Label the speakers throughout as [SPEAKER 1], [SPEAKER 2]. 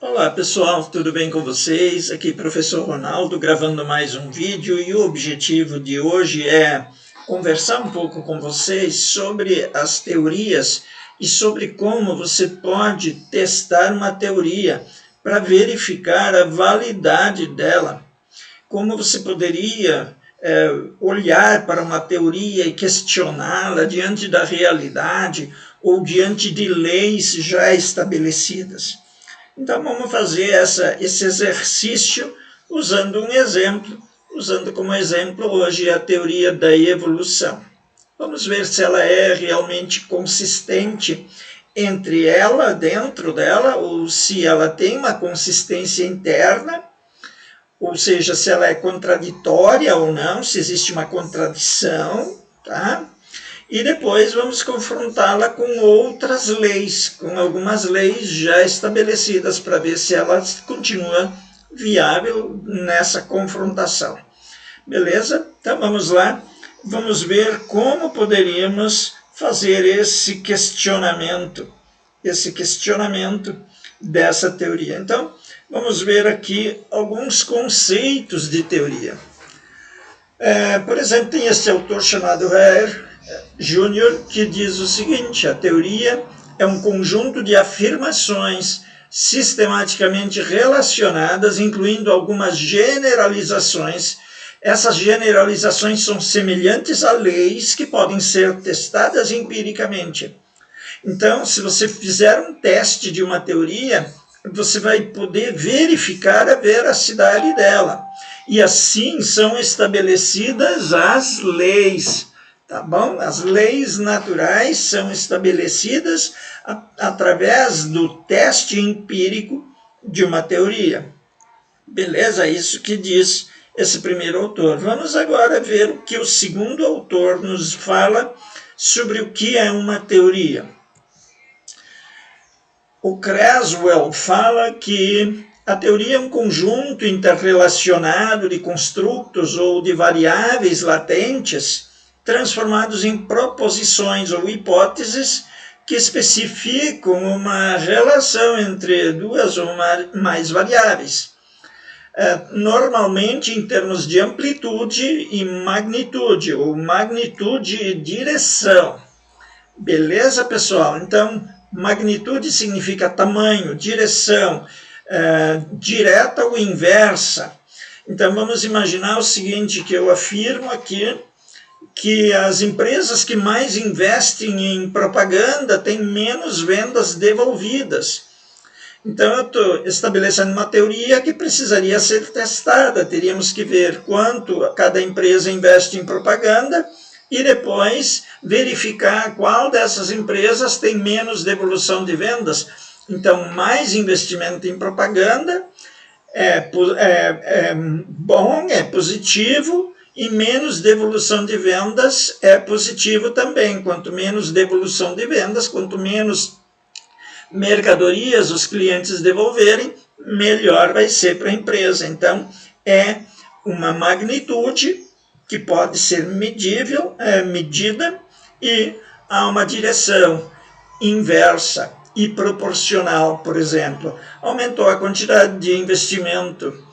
[SPEAKER 1] Olá pessoal, tudo bem com vocês? Aqui professor Ronaldo gravando mais um vídeo e o objetivo de hoje é conversar um pouco com vocês sobre as teorias e sobre como você pode testar uma teoria para verificar a validade dela. Como você poderia olhar para uma teoria e questioná-la diante da realidade ou diante de leis já estabelecidas. Então vamos fazer esse exercício usando um exemplo, usando como exemplo hoje a teoria da evolução. Vamos ver se ela é realmente consistente entre ela, dentro dela, ou se ela tem uma consistência interna, ou seja, se ela é contraditória ou não, se existe uma contradição, tá? E depois vamos confrontá-la com outras leis, com algumas leis já estabelecidas, para ver se ela continua viável nessa confrontação. Beleza? Então vamos lá, vamos ver como poderíamos fazer esse questionamento dessa teoria. Então, vamos ver aqui alguns conceitos de teoria. Por exemplo, tem esse autor chamado Hare Júnior, que diz o seguinte: a teoria é um conjunto de afirmações sistematicamente relacionadas, incluindo algumas generalizações. Essas generalizações são semelhantes a leis que podem ser testadas empiricamente. Então, se você fizer um teste de uma teoria, você vai poder verificar a veracidade dela. E assim são estabelecidas as leis. Tá bom? As leis naturais são estabelecidas através do teste empírico de uma teoria. Beleza? Isso que diz esse primeiro autor. Vamos agora ver o que o segundo autor nos fala sobre o que é uma teoria. O Creswell fala que a teoria é um conjunto interrelacionado de construtos ou de variáveis latentes transformados em proposições ou hipóteses que especificam uma relação entre duas ou mais variáveis, normalmente em termos de amplitude e magnitude, ou magnitude e direção. Beleza, pessoal? Então, magnitude significa tamanho, direção, direta ou inversa. Então, vamos imaginar o seguinte, que eu afirmo aqui que as empresas que mais investem em propaganda têm menos vendas devolvidas. Então, eu estou estabelecendo uma teoria que precisaria ser testada. Teríamos que ver quanto cada empresa investe em propaganda e depois verificar qual dessas empresas tem menos devolução de vendas. Então, mais investimento em propaganda é bom, é positivo, e menos devolução de vendas é positivo também. Quanto menos devolução de vendas, quanto menos mercadorias os clientes devolverem, melhor vai ser para a empresa. Então, é uma magnitude que pode ser medida, e há uma direção inversa e proporcional. Por exemplo, aumentou a quantidade de investimento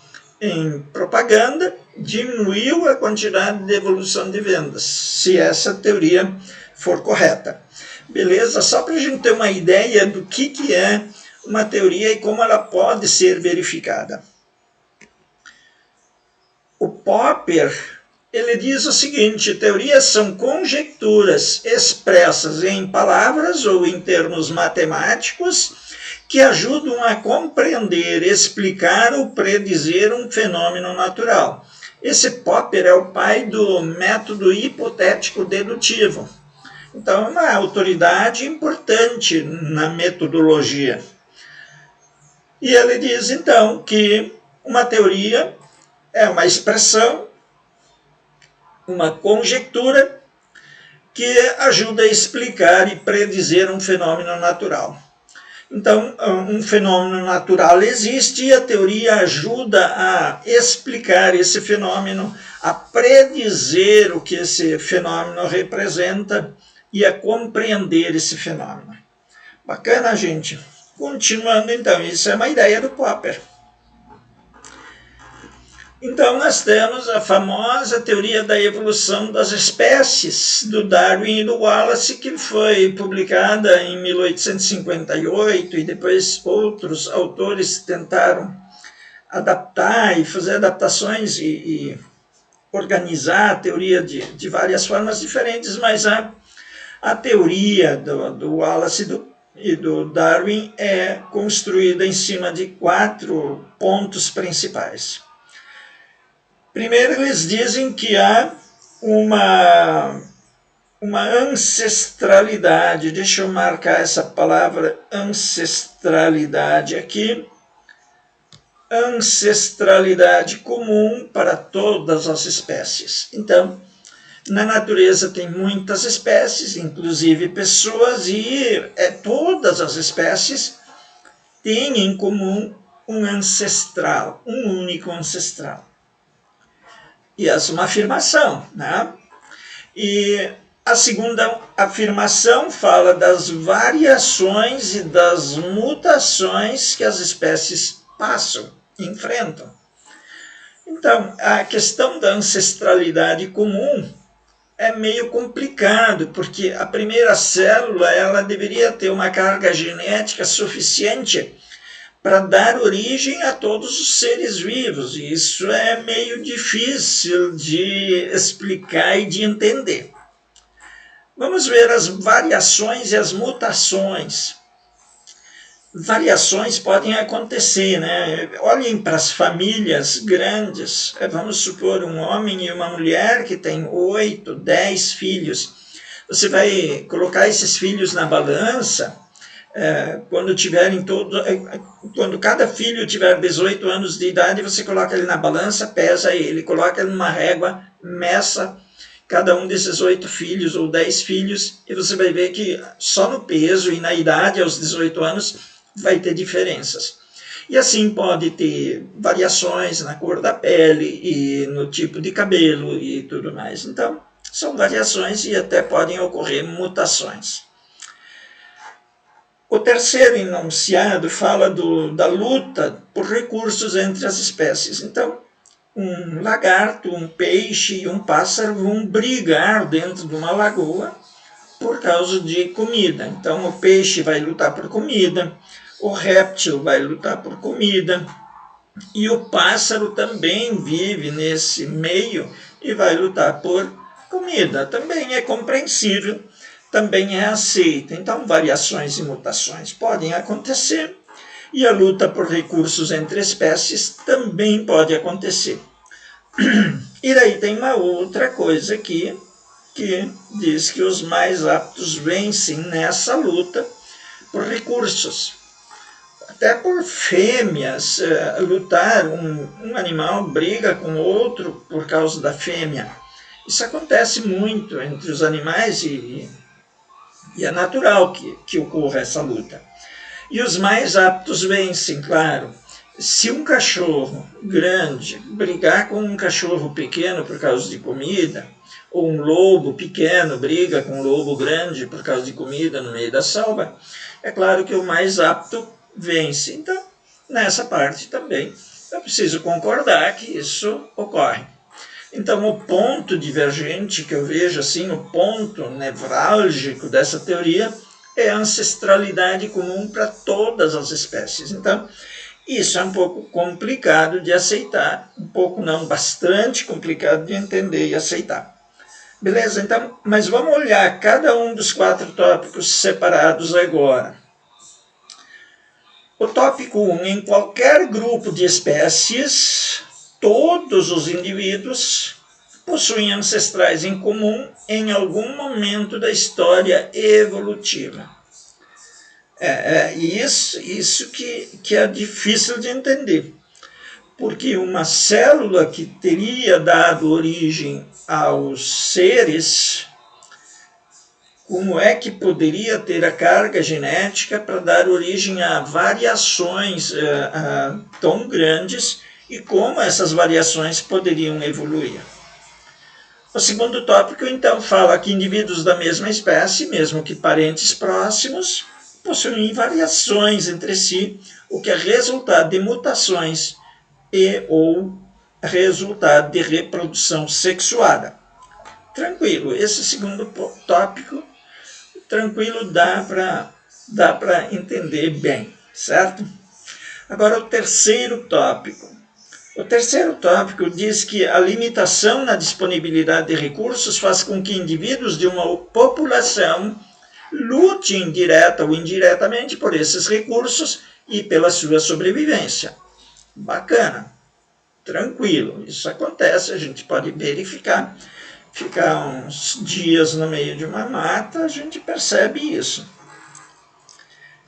[SPEAKER 1] em propaganda, diminuiu a quantidade de devolução de vendas, se essa teoria for correta. Beleza? Só para a gente ter uma ideia do que é uma teoria e como ela pode ser verificada. O Popper, ele diz o seguinte: teorias são conjecturas expressas em palavras ou em termos matemáticos que ajudam a compreender, explicar ou predizer um fenômeno natural. Esse Popper é o pai do método hipotético dedutivo. Então, é uma autoridade importante na metodologia. E ele diz, então, que uma teoria é uma expressão, uma conjectura que ajuda a explicar e predizer um fenômeno natural. Então, um fenômeno natural existe e a teoria ajuda a explicar esse fenômeno, a predizer o que esse fenômeno representa e a compreender esse fenômeno. Bacana, gente? Continuando, então, isso é uma ideia do Popper. Então, nós temos a famosa teoria da evolução das espécies, do Darwin e do Wallace, que foi publicada em 1858, e depois outros autores tentaram adaptar e fazer adaptações e organizar a teoria de várias formas diferentes, mas a teoria do Wallace e do Darwin é construída em cima de 4 pontos principais. Primeiro, eles dizem que há uma ancestralidade, deixa eu marcar essa palavra ancestralidade aqui, ancestralidade comum para todas as espécies. Então, na natureza tem muitas espécies, inclusive pessoas, e todas as espécies têm em comum um ancestral, um único ancestral. E essa é uma afirmação, né? E a segunda afirmação fala das variações e das mutações que as espécies passam, enfrentam. Então, a questão da ancestralidade comum é meio complicado, porque a primeira célula ela deveria ter uma carga genética suficiente para dar origem a todos os seres vivos. E isso é meio difícil de explicar e de entender. Vamos ver as variações e as mutações. Variações podem acontecer, né? Olhem para as famílias grandes. Vamos supor um homem e uma mulher que têm 8, 10 filhos. Você vai colocar esses filhos na balança. Quando cada filho tiver 18 anos de idade, você coloca ele na balança, pesa ele, coloca ele numa régua, meça cada um desses 8 filhos ou 10 filhos, e você vai ver que só no peso e na idade, aos 18 anos, vai ter diferenças. E assim pode ter variações na cor da pele e no tipo de cabelo e tudo mais. Então, são variações e até podem ocorrer mutações. O terceiro enunciado fala da luta por recursos entre as espécies. Então, um lagarto, um peixe e um pássaro vão brigar dentro de uma lagoa por causa de comida. Então, o peixe vai lutar por comida, o réptil vai lutar por comida, e o pássaro também vive nesse meio e vai lutar por comida. Também é compreensível, também é aceita. Então, variações e mutações podem acontecer, e a luta por recursos entre espécies também pode acontecer. E daí tem uma outra coisa aqui, que diz que os mais aptos vencem nessa luta por recursos. Até por fêmeas, lutar, um animal briga com outro por causa da fêmea. Isso acontece muito entre os animais e é natural que ocorra essa luta. E os mais aptos vencem, claro. Se um cachorro grande brigar com um cachorro pequeno por causa de comida, ou um lobo pequeno briga com um lobo grande por causa de comida no meio da selva, é claro que o mais apto vence. Então, nessa parte também, eu preciso concordar que isso ocorre. Então, o ponto divergente que eu vejo, assim, o ponto nevrálgico dessa teoria é a ancestralidade comum para todas as espécies. Então, isso é um pouco complicado de aceitar, um pouco não, bastante complicado de entender e aceitar. Beleza? Então, mas vamos olhar cada um dos 4 tópicos separados agora. O tópico 1, em qualquer grupo de espécies, todos os indivíduos possuem ancestrais em comum em algum momento da história evolutiva. Isso que é difícil de entender, porque uma célula que teria dado origem aos seres, como é que poderia ter a carga genética para dar origem a variações tão grandes e como essas variações poderiam evoluir? O segundo tópico, então, fala que indivíduos da mesma espécie, mesmo que parentes próximos, possuem variações entre si, o que é resultado de mutações e ou resultado de reprodução sexuada. Tranquilo, esse segundo tópico, tranquilo, dá para entender bem, certo? Agora o terceiro tópico. O terceiro tópico diz que a limitação na disponibilidade de recursos faz com que indivíduos de uma população lutem direta ou indiretamente por esses recursos e pela sua sobrevivência. Bacana, tranquilo, isso acontece, a gente pode verificar. Ficar uns dias no meio de uma mata, a gente percebe isso.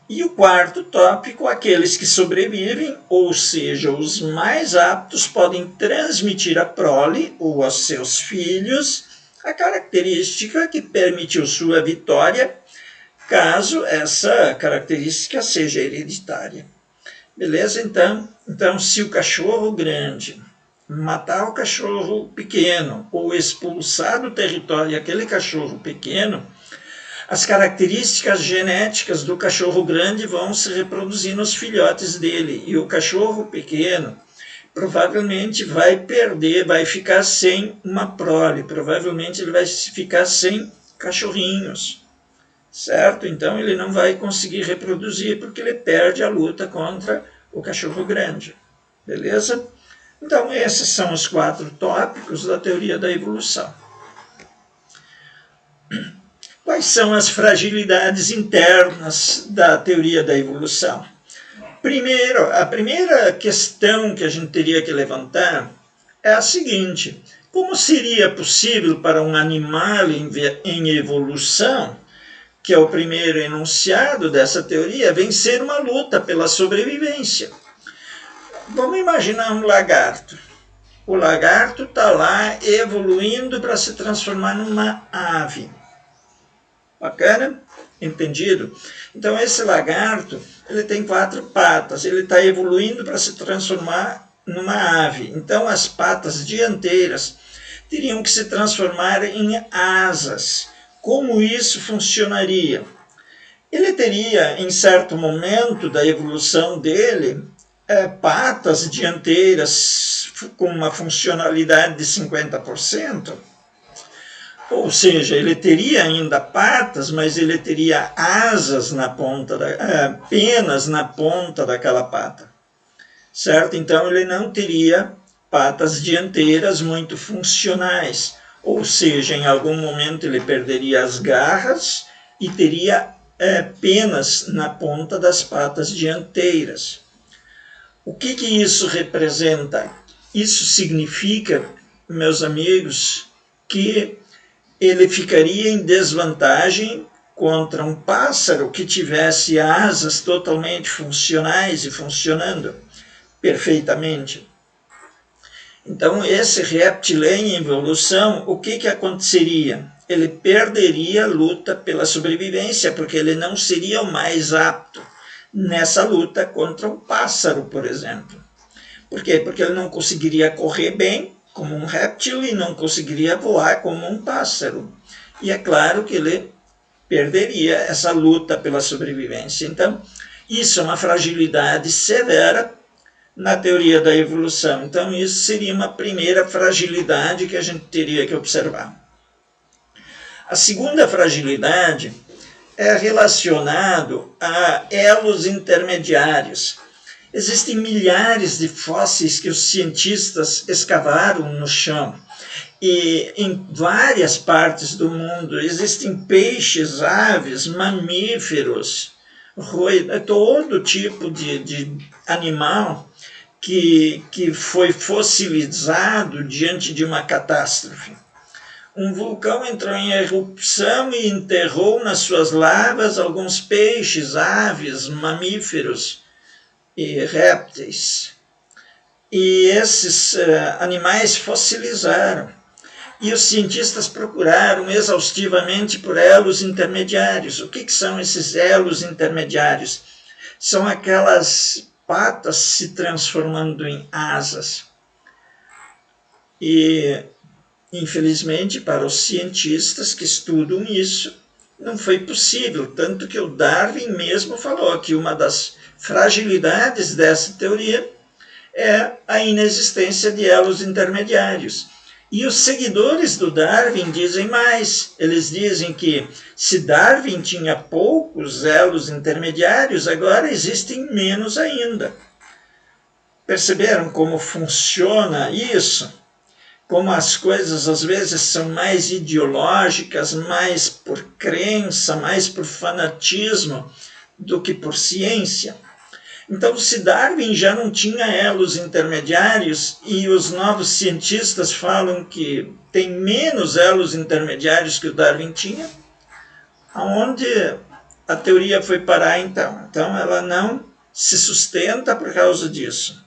[SPEAKER 1] E o quarto tópico, aqueles que sobrevivem, ou seja, os mais aptos, podem transmitir à prole ou aos seus filhos a característica que permitiu sua vitória, caso essa característica seja hereditária. Beleza? Então, se o cachorro grande matar o cachorro pequeno ou expulsar do território aquele cachorro pequeno, as características genéticas do cachorro grande vão se reproduzir nos filhotes dele, e o cachorro pequeno provavelmente vai perder, vai ficar sem uma prole, provavelmente ele vai ficar sem cachorrinhos, certo? Então ele não vai conseguir reproduzir porque ele perde a luta contra o cachorro grande, beleza? Então esses são os 4 tópicos da teoria da evolução. Quais são as fragilidades internas da teoria da evolução? Primeiro, a primeira questão que a gente teria que levantar é a seguinte: como seria possível para um animal em evolução, que é o primeiro enunciado dessa teoria, vencer uma luta pela sobrevivência? Vamos imaginar um lagarto. O lagarto está lá evoluindo para se transformar numa ave. Bacana? Entendido? Então esse lagarto, ele tem 4 patas, ele está evoluindo para se transformar numa ave. Então as patas dianteiras teriam que se transformar em asas. Como isso funcionaria? Ele teria, em certo momento da evolução dele, patas dianteiras com uma funcionalidade de 50%. Ou seja, ele teria ainda patas, mas ele teria asas na ponta, penas na ponta daquela pata, certo? Então ele não teria patas dianteiras muito funcionais, ou seja, em algum momento ele perderia as garras e teria penas na ponta das patas dianteiras. O que isso representa? Isso significa, meus amigos, que ele ficaria em desvantagem contra um pássaro que tivesse asas totalmente funcionais e funcionando perfeitamente. Então, esse réptil em evolução, o que aconteceria? Ele perderia a luta pela sobrevivência, porque ele não seria o mais apto nessa luta contra um pássaro, por exemplo. Por quê? Porque ele não conseguiria correr bem como um réptil e não conseguiria voar como um pássaro. E é claro que ele perderia essa luta pela sobrevivência. Então, isso é uma fragilidade severa na teoria da evolução. Então, isso seria uma primeira fragilidade que a gente teria que observar. A segunda fragilidade é relacionado a elos intermediários. Existem milhares de fósseis que os cientistas escavaram no chão. E em várias partes do mundo existem peixes, aves, mamíferos, todo tipo de animal que foi fossilizado diante de uma catástrofe. Um vulcão entrou em erupção e enterrou nas suas lavas alguns peixes, aves, mamíferos e répteis. E esses animais fossilizaram. E os cientistas procuraram exaustivamente por elos intermediários. O que são esses elos intermediários? São aquelas patas se transformando em asas. E, infelizmente, para os cientistas que estudam isso, não foi possível, tanto que o Darwin mesmo falou que uma das fragilidades dessa teoria é a inexistência de elos intermediários. E os seguidores do Darwin dizem mais. Eles dizem que se Darwin tinha poucos elos intermediários, agora existem menos ainda. Perceberam como funciona isso? Como as coisas às vezes são mais ideológicas, mais por crença, mais por fanatismo do que por ciência. Então, se Darwin já não tinha elos intermediários e os novos cientistas falam que tem menos elos intermediários que o Darwin tinha, aonde a teoria foi parar então? Então, ela não se sustenta por causa disso.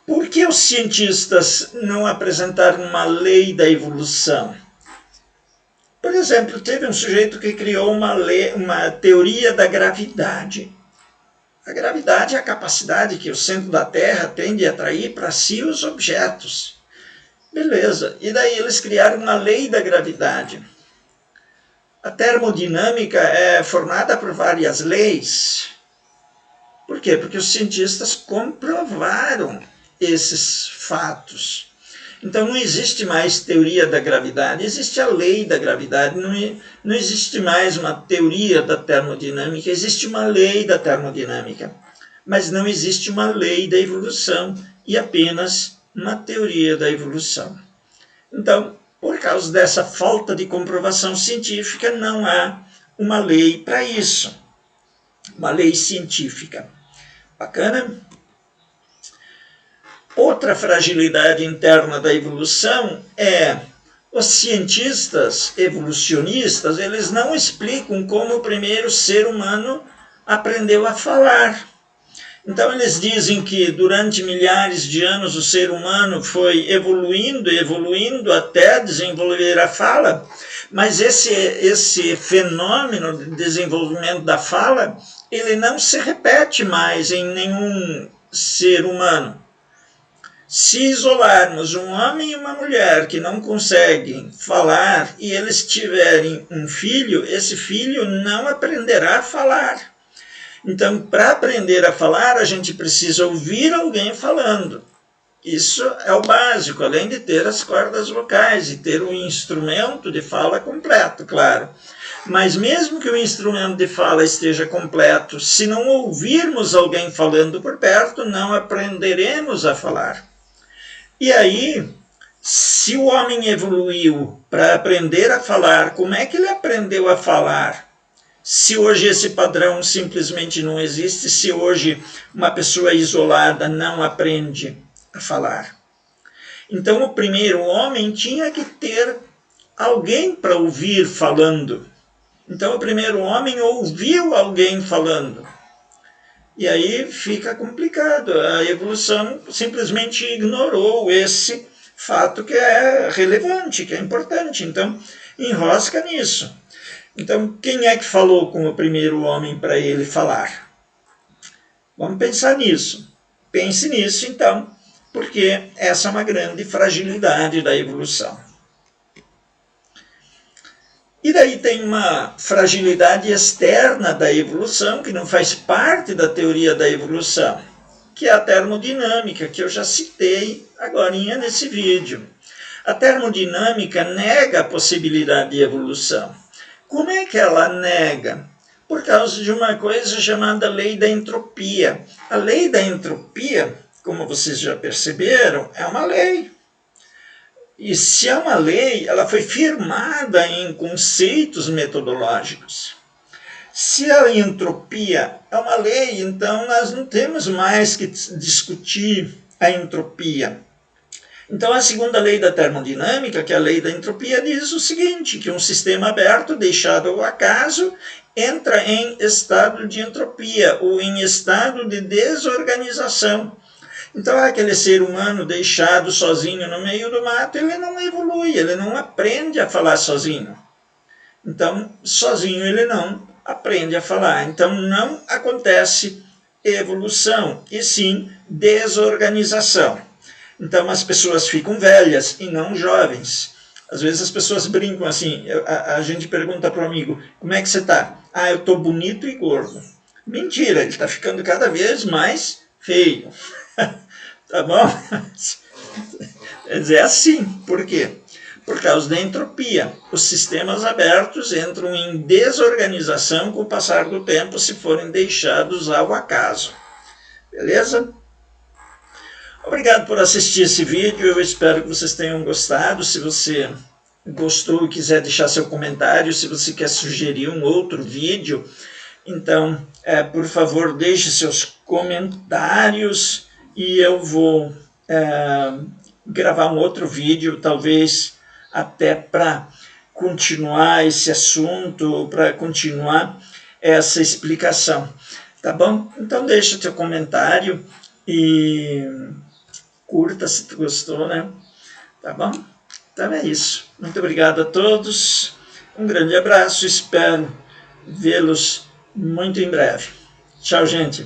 [SPEAKER 1] Por que os cientistas não apresentaram uma lei da evolução? Por exemplo, teve um sujeito que criou uma teoria da gravidade. A gravidade é a capacidade que o centro da Terra tem de atrair para si os objetos. Beleza. E daí eles criaram uma lei da gravidade. A termodinâmica é formada por várias leis. Por quê? Porque os cientistas comprovaram esses fatos. Então não existe mais teoria da gravidade, existe a lei da gravidade, não existe mais uma teoria da termodinâmica, existe uma lei da termodinâmica, mas não existe uma lei da evolução e apenas uma teoria da evolução. Então, por causa dessa falta de comprovação científica, não há uma lei para isso, uma lei científica. Bacana? Outra fragilidade interna da evolução é os cientistas evolucionistas, eles não explicam como o primeiro ser humano aprendeu a falar. Então eles dizem que durante milhares de anos o ser humano foi evoluindo até desenvolver a fala, mas esse fenômeno de desenvolvimento da fala, ele não se repete mais em nenhum ser humano. Se isolarmos um homem e uma mulher que não conseguem falar e eles tiverem um filho, esse filho não aprenderá a falar. Então, para aprender a falar, a gente precisa ouvir alguém falando. Isso é o básico, além de ter as cordas vocais e ter um instrumento de fala completo, claro. Mas mesmo que o instrumento de fala esteja completo, se não ouvirmos alguém falando por perto, não aprenderemos a falar. E aí, se o homem evoluiu para aprender a falar, como é que ele aprendeu a falar? Se hoje esse padrão simplesmente não existe, se hoje uma pessoa isolada não aprende a falar. Então, o primeiro homem tinha que ter alguém para ouvir falando. Então, o primeiro homem ouviu alguém falando. E aí fica complicado. A evolução simplesmente ignorou esse fato que é relevante, que é importante. Então, enrosca nisso. Então, quem é que falou com o primeiro homem para ele falar? Vamos pensar nisso. Pense nisso, então, porque essa é uma grande fragilidade da evolução. E daí tem uma fragilidade externa da evolução, que não faz parte da teoria da evolução, que é a termodinâmica, que eu já citei agora nesse vídeo. A termodinâmica nega a possibilidade de evolução. Como é que ela nega? Por causa de uma coisa chamada lei da entropia. A lei da entropia, como vocês já perceberam, é uma lei. E se é uma lei, ela foi firmada em conceitos metodológicos. Se a entropia é uma lei, então nós não temos mais que discutir a entropia. Então a segunda lei da termodinâmica, que é a lei da entropia, diz o seguinte, que um sistema aberto deixado ao acaso entra em estado de entropia ou em estado de desorganização. Então, aquele ser humano deixado sozinho no meio do mato, ele não evolui, ele não aprende a falar sozinho. Então, sozinho ele não aprende a falar. Então, não acontece evolução, e sim desorganização. Então, as pessoas ficam velhas e não jovens. Às vezes as pessoas brincam assim, a gente pergunta para o amigo, como é que você está? Ah, eu estou bonito e gordo. Mentira, ele está ficando cada vez mais feio. Tá bom? É assim, por quê? Por causa da entropia. Os sistemas abertos entram em desorganização com o passar do tempo se forem deixados ao acaso. Beleza? Obrigado por assistir esse vídeo, eu espero que vocês tenham gostado. Se você gostou e quiser deixar seu comentário, se você quer sugerir um outro vídeo, então, por favor, deixe seus comentários e eu vou gravar um outro vídeo, talvez até para continuar esse assunto, para continuar essa explicação. Tá bom? Então deixa o teu comentário e curta se tu gostou, né? Tá bom? Então é isso. Muito obrigado a todos. Um grande abraço. Espero vê-los muito em breve. Tchau, gente.